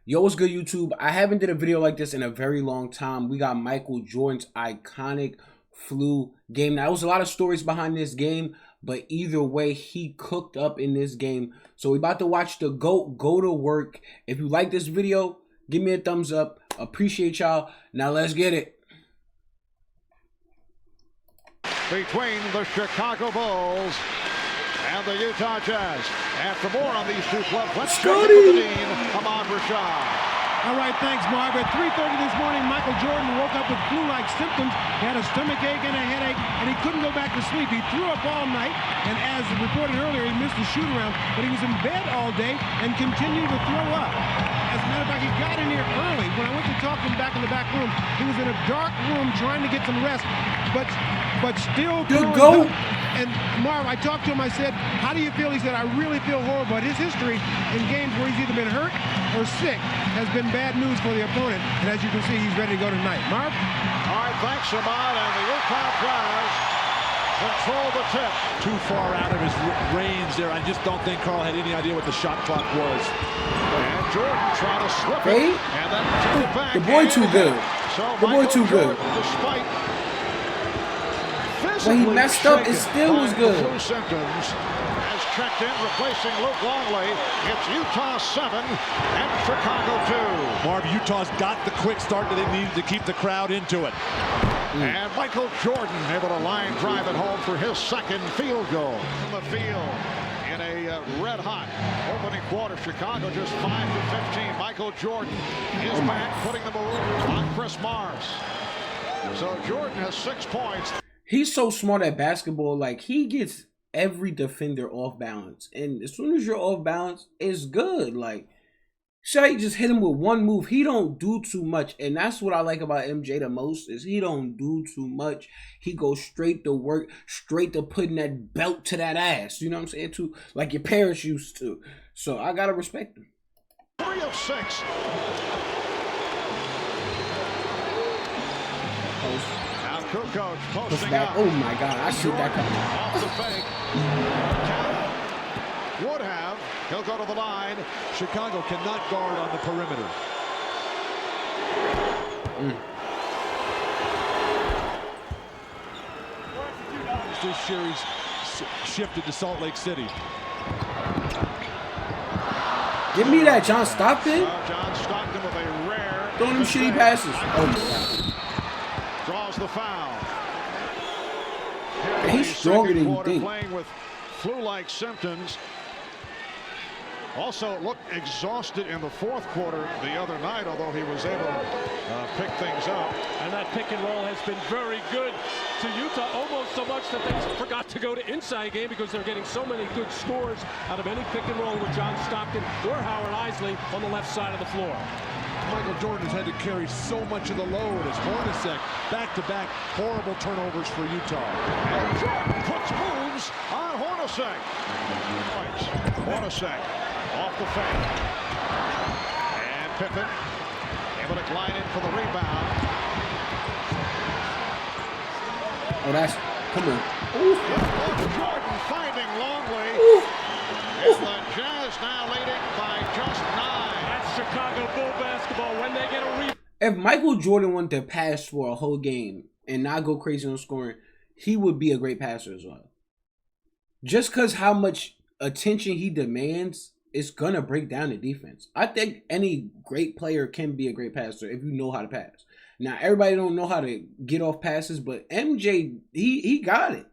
Yo, what's good, YouTube? I haven't did a video like this in a very long time. We got Michael Jordan's iconic flu game. Now, there was a lot of stories behind this game, but either way, he cooked up in this game. So we about to watch the GOAT go to work. If you like this video, give me a thumbs up. Appreciate y'all. Now let's get it. Between the Chicago Bulls and the Utah Jazz. And for more on these two clubs, let's go with the Dean, Ahmad Rashad. All right, thanks, Marv. At 3:30 this morning, Michael Jordan woke up with flu-like symptoms. He had a stomach ache and a headache, and he couldn't go back to sleep. He threw up all night, and as reported earlier, he missed the shoot-around, but he was in bed all day and continued to throw up. As a matter of fact, he got in here early. When I went to talk to him back in the back room, he was in a dark room trying to get some rest, but still throwing up. And Marv, I talked to him, I said, how do you feel? He said, I really feel horrible. But his history in games where he's either been hurt or sick has been bad news for the opponent. And as you can see, he's ready to go tonight. Marv? All right, thanks, Ahmad. And the Utah Jazz control the tip. Too far out of his range there. I just don't think Carl had any idea what the shot clock was. And Jordan trying to slip it. And then took it back. The boy too good. So the boy too good. Despite when he messed up, it still was good. Flu symptoms has checked in, replacing Luke Longley. It's Utah 7 and Chicago 2. Marv, Utah's got the quick start that they needed to keep the crowd into it. And Michael Jordan able to line drive it home for his second field goal. From the field in a red-hot opening quarter. Chicago just 5 for 15. Michael Jordan is back, putting the move on Chris Morris. So Jordan has 6 points. He's so smart at basketball. Like, he gets every defender off balance. And as soon as you're off balance, it's good. Like, Shai just hit him with one move. He don't do too much. And that's what I like about MJ the most, is he don't do too much. He goes straight to work, straight to putting that belt to that ass. You know what I'm saying? Too, like your parents used to. So I got to respect him. 3 of 6. Kukoc posting up. Oh my God, I see that coming. Off the fake. Would have. He'll go to the line. Chicago cannot guard on the perimeter. This series shifted to Salt Lake City. Give me that, John Stockton. John Stockton with a rare. Throwing them shitty passes. Oh my God. Draws the foul. He's stronger than you think. Playing with flu-like symptoms. Also looked exhausted in the fourth quarter the other night, although he was able to pick things up. And that pick and roll has been very good to Utah, almost so much that they forgot to go to inside game because they're getting so many good scores out of any pick and roll with John Stockton or Howard Eisley on the left side of the floor. Michael Jordan has had to carry so much of the load as Hornacek back-to-back horrible turnovers for Utah. And Jordan puts moves on Hornacek. Hornacek off the fake. And Pippen able to glide in for the rebound. Oh, that's, come on. Jordan finding Longley. And the Jazz now leading by just 9. Chicago Bull basketball when they get a rebound. If Michael Jordan wanted to pass for a whole game and not go crazy on scoring, he would be a great passer as well. Just because how much attention he demands, it's going to break down the defense. I think any great player can be a great passer if you know how to pass. Now, everybody don't know how to get off passes, but MJ, he got it.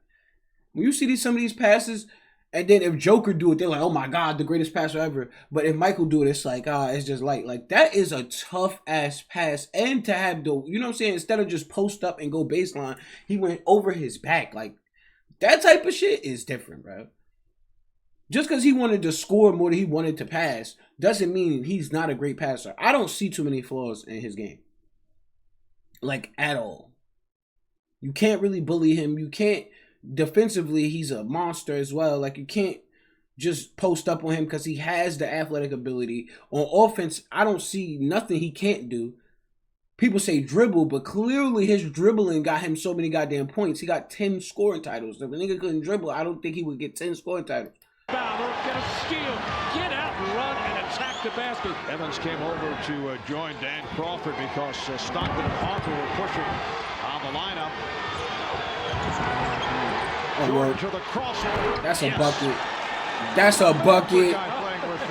When you see some of these passes, and then if Joker do it, they're like, oh my God, the greatest passer ever. But if Michael do it, it's like, it's just like that is a tough ass pass. And to have the, you know what I'm saying? Instead of just post up and go baseline, he went over his back. Like, that type of shit is different, bro. Just because he wanted to score more than he wanted to pass doesn't mean he's not a great passer. I don't see too many flaws in his game. Like, at all. You can't really bully him. You can't. Defensively, he's a monster as well. Like, you can't just post up on him because he has the athletic ability. On offense, I don't see nothing he can't do. People say dribble, but clearly his dribbling got him so many goddamn points. He got 10 scoring titles. If a nigga couldn't dribble, I don't think he would get 10 scoring titles. Get a steal, get out and run and attack the basket. Evans came over to join Dan Crawford because Stockton and Harper were pushing on the lineup. Oh, Jordan to the crossover. that's a Yes. bucket. That's a bucket. Guy playing with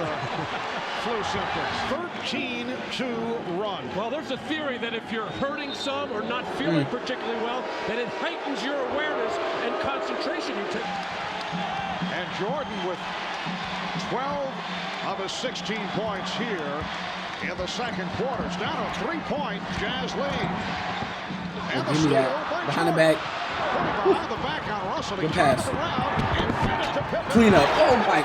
flu symptoms. 13-2 run. Well, there's a theory that if you're hurting some or not feeling particularly well, that it heightens your awareness and concentration. You take. And Jordan with 12 of his 16 points here in the second quarter. It's down to a 3-point Jazz lead. And the Give me steal that. by Behind the Jordan. back. Behind the back on Russell. Good He turned pass. it around and finished to Pippen. Clean up. Oh, my.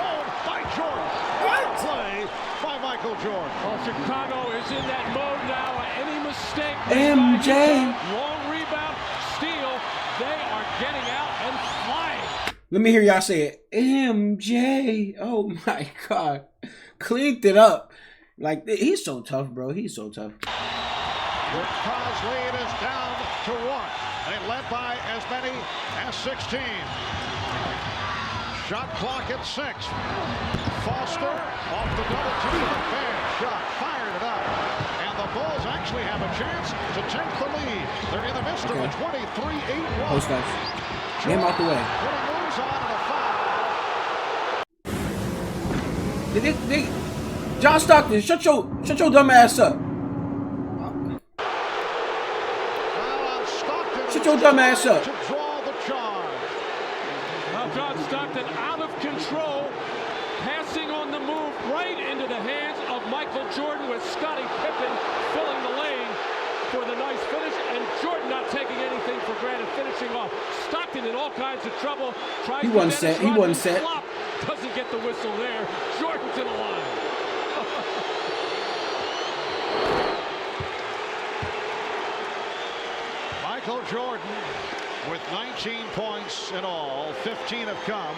By Jordan. Good play by Michael Jordan. Well, Chicago is in that mode now. Any mistake. MJ. Long rebound, steal. They are getting out and flying. Let me hear y'all say it. MJ. Oh, my God. Cleaned it up. Like, he's so tough, bro. He's so tough. Utah's lead is down to 1. They led by as many as 16. Shot clock at 6. Foster off the double team. Bad shot. Fired it up. And the Bulls actually have a chance to take the lead. They're in the midst of a 23-8 run. Post ups. Get him out the way. Putting moves on and a foul. John Stockton, shut your dumb ass up. Foul on Stockton. Shut your dumb ass up. To draw the charge. Now John Stockton out of control, passing on the move right into the hands of Michael Jordan with Scottie Pippen filling the lane for the nice finish, and Jordan not taking anything for granted, finishing off. Stockton in all kinds of trouble. Tries He to wasn't Dennis set. He Rodman wasn't set. flop. Doesn't get the whistle there. Jordan to the line. Michael Jordan with 19 points in all. 15 have come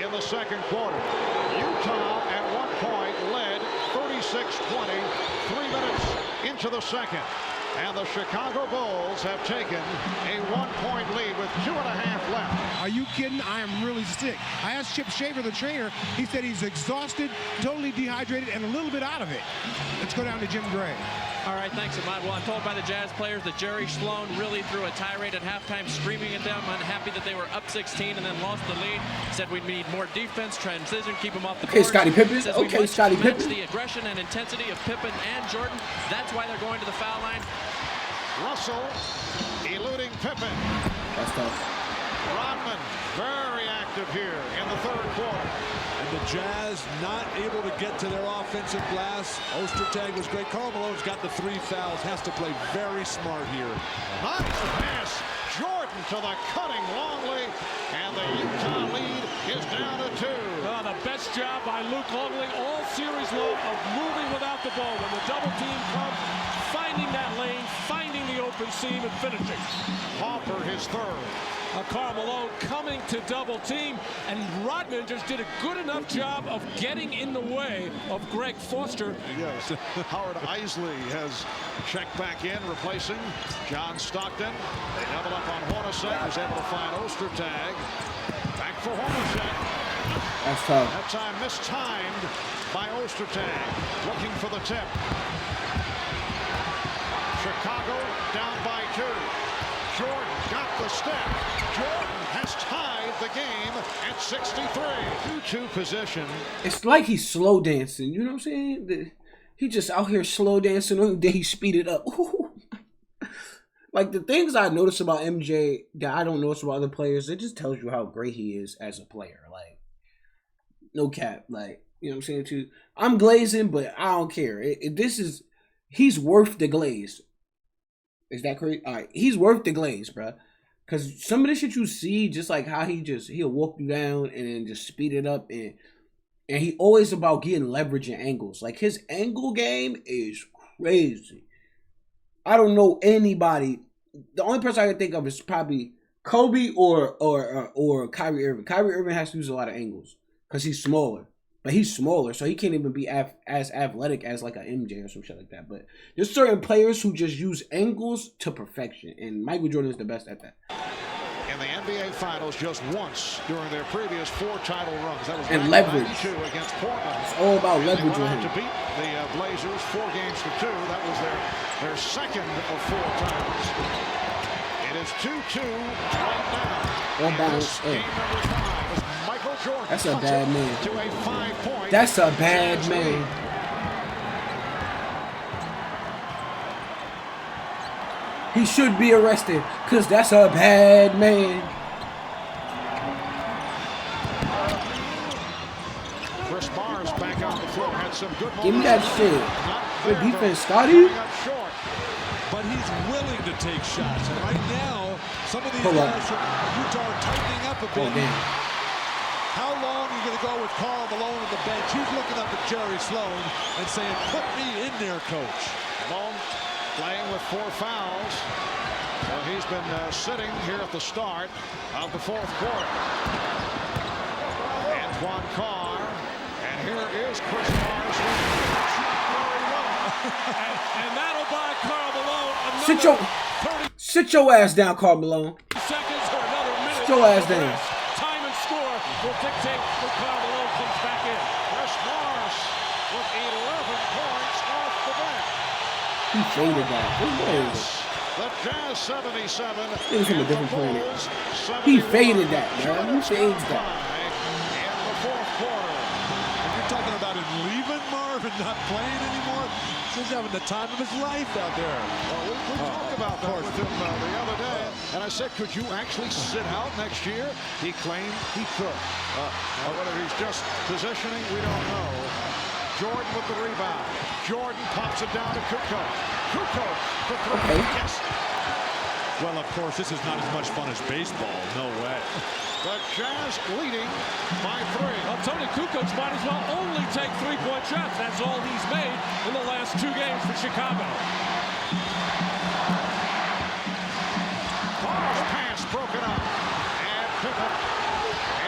in the second quarter. Utah at one point led 36-20, 3 minutes into the second. And the Chicago Bulls have taken a 1-point lead with 2.5 left. Are you kidding? I am really sick. I asked Chip Shaver, the trainer. He said he's exhausted, totally dehydrated, and a little bit out of it. Let's go down to Jim Gray. All right, thanks, Ahmad. Well, I'm told by the Jazz players that Jerry Sloan really threw a tirade at halftime, screaming at them, unhappy that they were up 16 and then lost the lead. Said we need more defense, transition, keep them off the board. Okay, Scottie Pippen. Says we Okay, must Scottie match Pippen. the aggression and intensity of Pippen and Jordan. That's why they're going to the foul line. Russell eluding Pippen. That's tough. Rodman very active here in the third quarter. And the Jazz not able to get to their offensive glass. Ostertag was great. Karl Malone's got the 3 fouls. Has to play very smart here. Nice pass. Jordan to the cutting Longley. And the Utah lead is down to 2. The best job by Luke Longley all series long of moving without the ball. When the double team comes, finding that lane, finding the open seam, and finishing. Hoffer his third. Karl Malone coming to double team, and Rodman just did a good enough job of getting in the way of Greg Foster. Yes, Howard Isley has checked back in, replacing John Stockton. They double up on Hornacek, who's able to find Ostertag. Back for Hornacek. That's tough. That time mistimed by Ostertag, looking for the tip. Chicago down by 2. Jordan got the step. Jordan has tied the game at 63. 2-2 position. It's like he's slow dancing. You know what I'm saying? He just out here slow dancing, and then he speed it up. Like, the things I notice about MJ that I don't notice about other players, it just tells you how great he is as a player. Like, no cap. Like, you know what I'm saying? Too. I'm glazing, but I don't care. He's worth the glaze. Is that correct? All right, he's worth the glaze, bro. Because some of the shit you see, just like how he'll walk you down and then just speed it up, and he always about getting leverage and angles. Like, his angle game is crazy. I don't know anybody. The only person I can think of is probably Kobe or Kyrie Irving. Kyrie Irving has to use a lot of angles because he's smaller. But he's smaller, so he can't even be as athletic as like an MJ or some shit like that. But there's certain players who just use angles to perfection, and Michael Jordan is the best at that. In the NBA Finals just once during their previous 4 title runs. That was And leverage. 1992 against Portland. It's all about And leverage they went with on him. to beat the Blazers 4 games to 2. That was their second of 4 times. It is 2-2 right now. On balance. Game number 5 is Michael Jordan. That's a bad man. To a 5-point. That's a bad man. He should be arrested because that's a bad man. Chris Mars back on the floor. Had some good Give me that shit. Good defense, Scotty. But he's willing to take shots. And right now, some of these Hold guys up. from Utah are tightening up a bit. Oh, damn. How long are you going to go with Karl Malone on the bench? He's looking up at Jerry Sloan and saying, put me in there, coach. Malone playing with 4 fouls. So he's been sitting here at the start of the 4th quarter. Antoine Carr. And here is Chris Mars. and that'll buy Karl Malone another Sit your ass down, Karl Malone. 30 seconds or another minute. Sit your ass down. Time and score will dictate when Karl Malone comes back in. Chris Mars with 11 points off the bench. He faded that. What is it? The Jazz 77. He was from a and different the planet. Bulls He 71. faded that, man. He fades that. In the 4th quarter. And you're talking about him leaving Marvin, not playing anymore. He's having the time of his life out there. Well, we talked about that with him the other day, and I said, could you actually sit out next year? He claimed he could. Whether he's just positioning, we don't know. Jordan with the rebound. Jordan pops it down to Kukoc. Kukoc for 3. Okay. Yes. Well, of course, this is not as much fun as baseball. No way. The Jazz leading by 3. Well, Tony Kukoc might as well only take 3-point shots. That's all he's made in the last 2 games for Chicago. Carr's pass broken up. And Pippen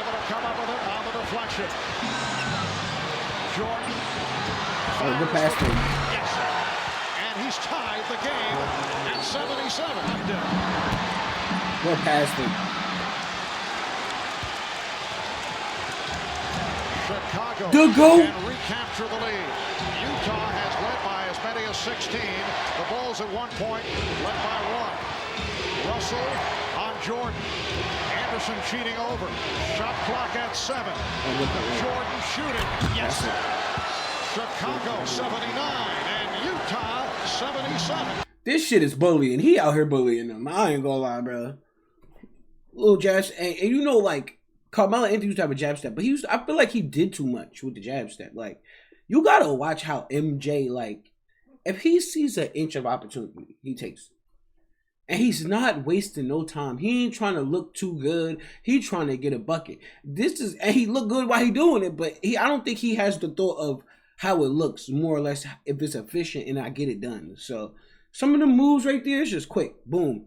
able to come up with it on the deflection. Jordan. Oh, good pass to him. Yes. And he's tied the game at 77. Good pass to him. Chicago Good go. can recapture the lead. Utah has led by as many as 16. The Bulls at 1 point led by 1. Russell on Jordan. Anderson cheating over. Shot clock at 7. Jordan shooting. Yes. Chicago 79 and Utah 77. This shit is bullying. He out here bullying them. I ain't gonna lie, bro. Little Jazz, and you know, like, Carmelo Anthony used to have a jab step, but I feel like he did too much with the jab step. Like, you gotta watch how MJ, like, if he sees an inch of opportunity, he takes it. And he's not wasting no time. He ain't trying to look too good. He trying to get a bucket. And he look good while he doing it, but I don't think he has the thought of how it looks, more or less, if it's efficient and I get it done. So some of the moves right there is just quick. Boom.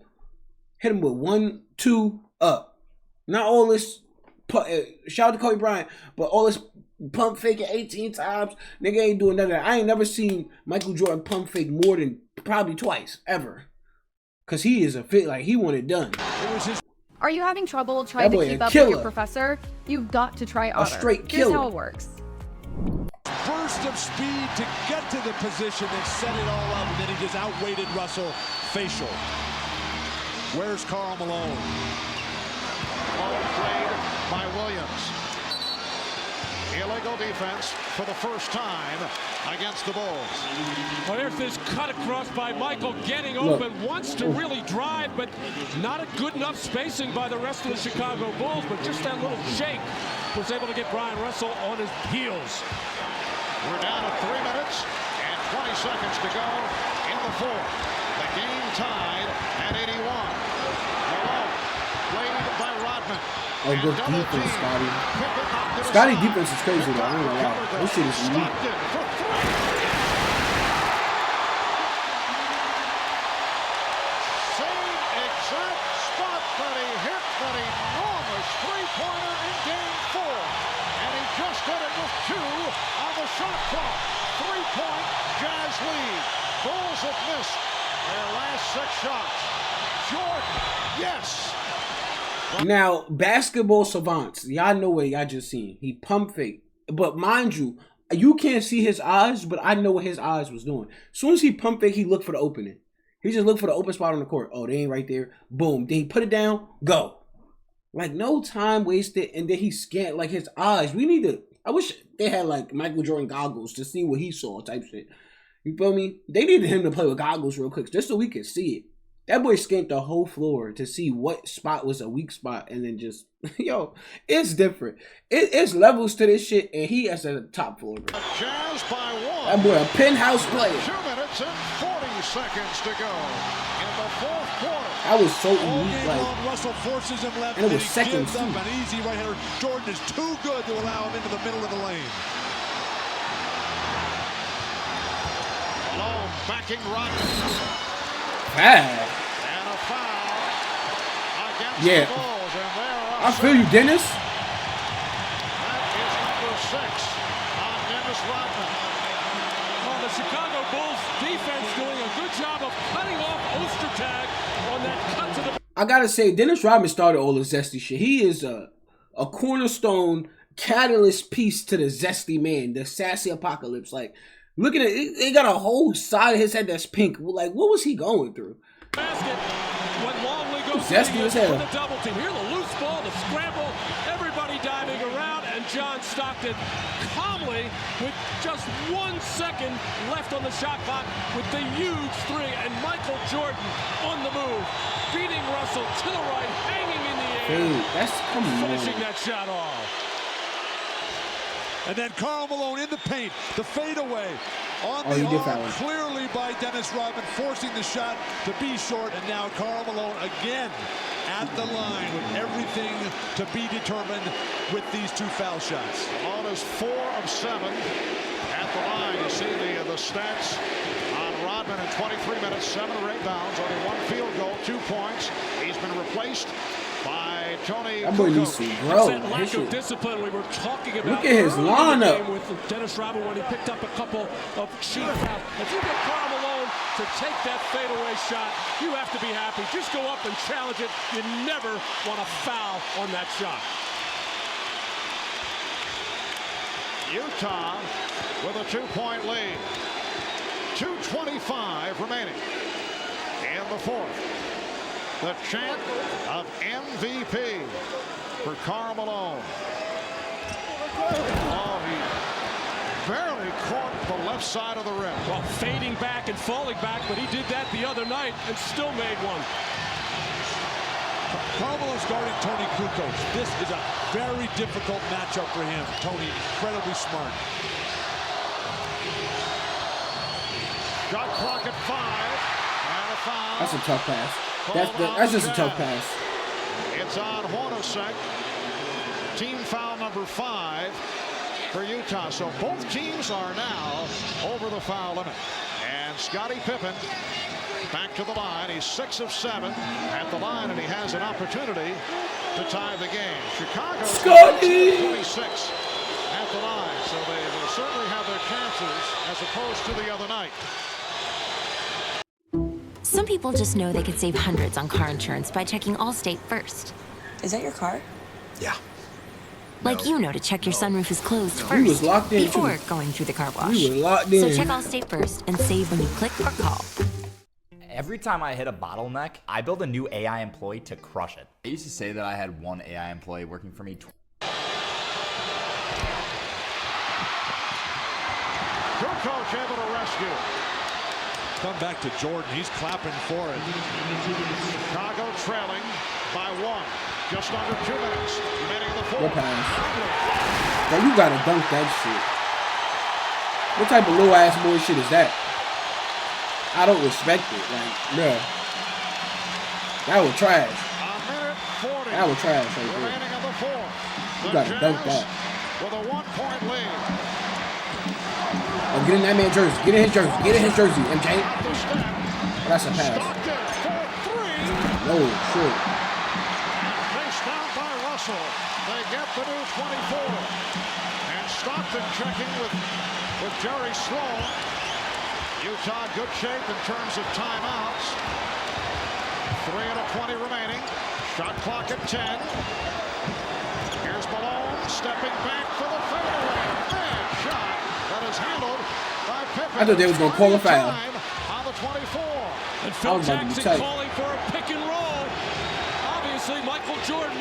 Hit him with 1, 2, up. Not all this, shout out to Kobe Bryant, but all this pump faking 18 times. Nigga ain't doing none of that. I ain't never seen Michael Jordan pump fake more than probably twice, ever. Because he is he want it done. Are you having trouble trying to keep up with your professor? You've got to try Otter. Straight Here's killer. how it works. Burst of speed to get to the position and set it all up, and then he just outweighted Russell facial. Where's Karl Malone? Ball played by Williams. Illegal defense for the first time against the Bulls. Well, there's this cut across by Michael, getting open, wants to really drive, but not a good enough spacing by the rest of the Chicago Bulls, but just that little shake was able to get Brian Russell on his heels. We're down to 3 minutes and 20 seconds to go in the 4th. The game tied at 81. Malone played by Rodman. Oh, good defense, Scotty. Scotty defense is crazy, though. I ain't gonna lie. This shit is unique. Same exact spot that he hit that enormous three-pointer in Game 4. And he just did it with 2 on the shot clock. 3-point Jazz lead. Bulls have missed their last 6 shots. Jordan, yes. Now, basketball savants, y'all know what y'all just seen. He pump fake. But mind you, you can't see his eyes, but I know what his eyes was doing. As soon as he pump fake, he looked for the opening. He just looked for the open spot on the court. Oh, they ain't right there. Boom. Then he put it down. Go. Like, no time wasted. And then he scanned, like, his eyes. We need to, I wish they had, like, Michael Jordan goggles to see what he saw type shit. You feel me? They needed him to play with goggles real quick just so we could see it. That boy scanned the whole floor to see what spot was a weak spot and then just, yo, it's different. It's levels to this shit, and he is at the top floor, bro. Jazz by 1. That boy a penthouse player. 2 minutes and 40 seconds to go in the fourth quarter. That was so elite, like, Russell forces him left, and it was he seconds, gives up too. an easy right-hander. Jordan is too good to allow him into the middle of the lane. Malone backing Rodman. bad. And a foul against Yeah. the Bulls. And there I feel you, Dennis. That is number 6 on Dennis Rodman. Well, the Chicago Bulls defense doing a good job of cutting off Ostertag on that cut to the... I gotta say, Dennis Rodman started all the zesty shit. He is a cornerstone catalyst piece to the zesty man, the sassy apocalypse. Like, look at it. They got a whole side of his head that's pink. Like, what was he going through? Basket when Longley goes Zesty as hell. for the double team. Here, the loose ball, the scramble, everybody diving around, and John Stockton calmly, with just 1 second left on the shot clock, with the huge three, and Michael Jordan on the move, beating Russell to the right, hanging in the air, Dude, that's finishing come on. that shot off. And then Karl Malone in the paint, the fadeaway on Oh, the he did arm, foul him. clearly by Dennis Rodman, forcing the shot to be short. And now Karl Malone again at the line with everything to be determined with these 2 foul shots. Malone is 4 of 7 at the line. You see the stats on Rodman in 23 minutes, 7 rebounds, only 1 field goal, 2 points. He's been replaced by Tony That boy needs to Kukoc. grow. That lack His of shit- discipline we were talking about. Look at his early in the lineup. game with Dennis Rodman when he picked up a couple of cheap fouls. If you get Karl Malone to take that fadeaway shot, you have to be happy. Just go up and challenge it. You never want to foul on that shot. Utah with a 2-point lead. 2:25 remaining in the fourth. The chant of MVP for Karl Malone. Oh, he barely caught the left side of the rim. Well, fading back and falling back, but he did that the other night and still made one. Karl Malone's guarding Tony Kukoc. This is a very difficult matchup for him. Tony, incredibly smart. Shot clock at 5. And a foul. That's a tough pass. That's just a tough pass. It's on Hornacek. Team foul number 5 for Utah. So both teams are now over the foul limit. And Scottie Pippen back to the line. He's 6 of 7 at the line, and he has an opportunity to tie the game. Chicago Scottie! 26 at the line, so they will certainly have their chances as opposed to the other night. Some people just know they could save hundreds on car insurance by checking Allstate first. Is that your car? Yeah. Like you know to check your sunroof is closed We first was locked in before too. going through the car wash. We were locked So in. check Allstate first and save when you click or call. Every time I hit a bottleneck, I build a new AI employee to crush it. I used to say that I had one AI employee working for me. Kukoc able to rescue. Come back to Jordan. He's clapping for it. Chicago trailing by 1. Just under 2 minutes remaining in the fourth. What pass? Bro, you gotta dunk that shit. What type of little ass boy shit is that? I don't respect it. Like, bruh. That was trash. A minute 40 That was trash right there. remaining in the fourth. You The gotta dunk Jazz that. with a 1-point lead. Oh, get in that man's jersey. Get in his jersey. Get in his jersey, MJ. At the step. Oh, that's a pass. Stockton for 3. No shit. Faced down by Russell. They get the new 24. And Stockton checking with Jerry Sloan. Utah good shape in terms of timeouts. 3 and a 20 remaining. Shot clock at 10. Here's Malone stepping back for the fadeaway. Bad shot. That is handled by Pippen. I thought they was going to call a foul. On the 24. And Phil Jackson calling for a pick and roll. Obviously, Michael Jordan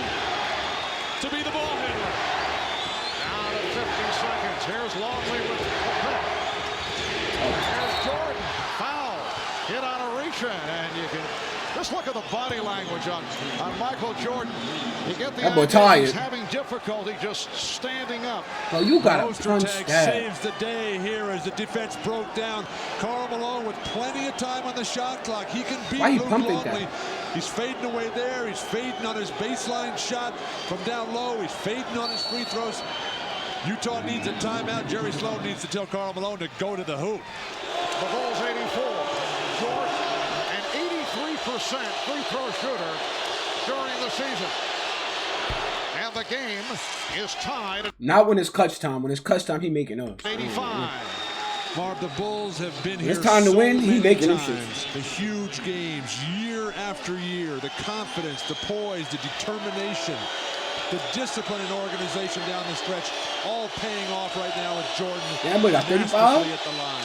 to be the ball handler. Down to 50 seconds. Here's Longley with the pick. Here's Jordan. Foul. Hit on a reach-in. And you can just look at the body language on Michael Jordan. You get the idea he's having difficulty just standing up. Well, you got to punch that. Saves the day here as the defense broke down. Karl Malone with plenty of time on the shot clock. He can beat Luke Longley. He's fading away there. He's fading on his baseline shot from down low. He's fading on his free throws. Utah needs a timeout. Jerry Sloan needs to tell Karl Malone to go to the hoop. The Bulls 84. Jordan, an 83% free throw shooter during the season. And the game is tied. Not when it's clutch time. When it's clutch time, he making those. 85. Marv, the Bulls have been here. It's time to win. He making them times. shit. The huge games, year after year. The confidence, the poise, the determination, the discipline and organization down the stretch, all paying off right now with Jordan. Yeah, boy got 35. At the line.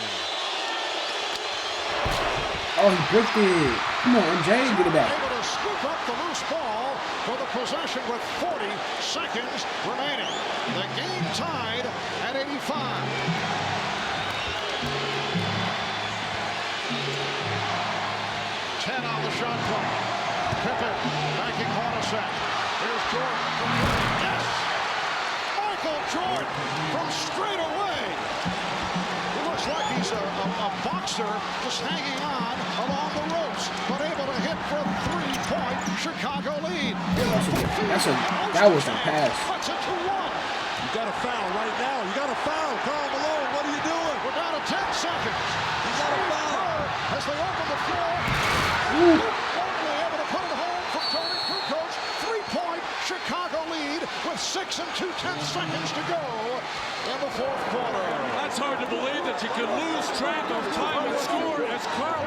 Oh, he bricked it. Come on, MJ, get it back. Able to scoop up the loose ball for the possession with 40 seconds remaining. The game tied at 85. On the shot clock. Pippen backing Hornacek. Here's Jordan from yes! Michael Jordan from straight away. He looks like he's a boxer just hanging on along the ropes, but able to hit for a 3-point Chicago lead. That was a pass. Puts it to 1. You got a foul right now. You got a foul. Karl Malone, what are you doing? We're down to 10 seconds. You got a foul. As they open the floor. Longley able to put it home from Tony Kukoc. 3-point Chicago lead with 6 2/10 seconds to go in the fourth quarter. That's hard to believe that you can lose track of time and score as Karl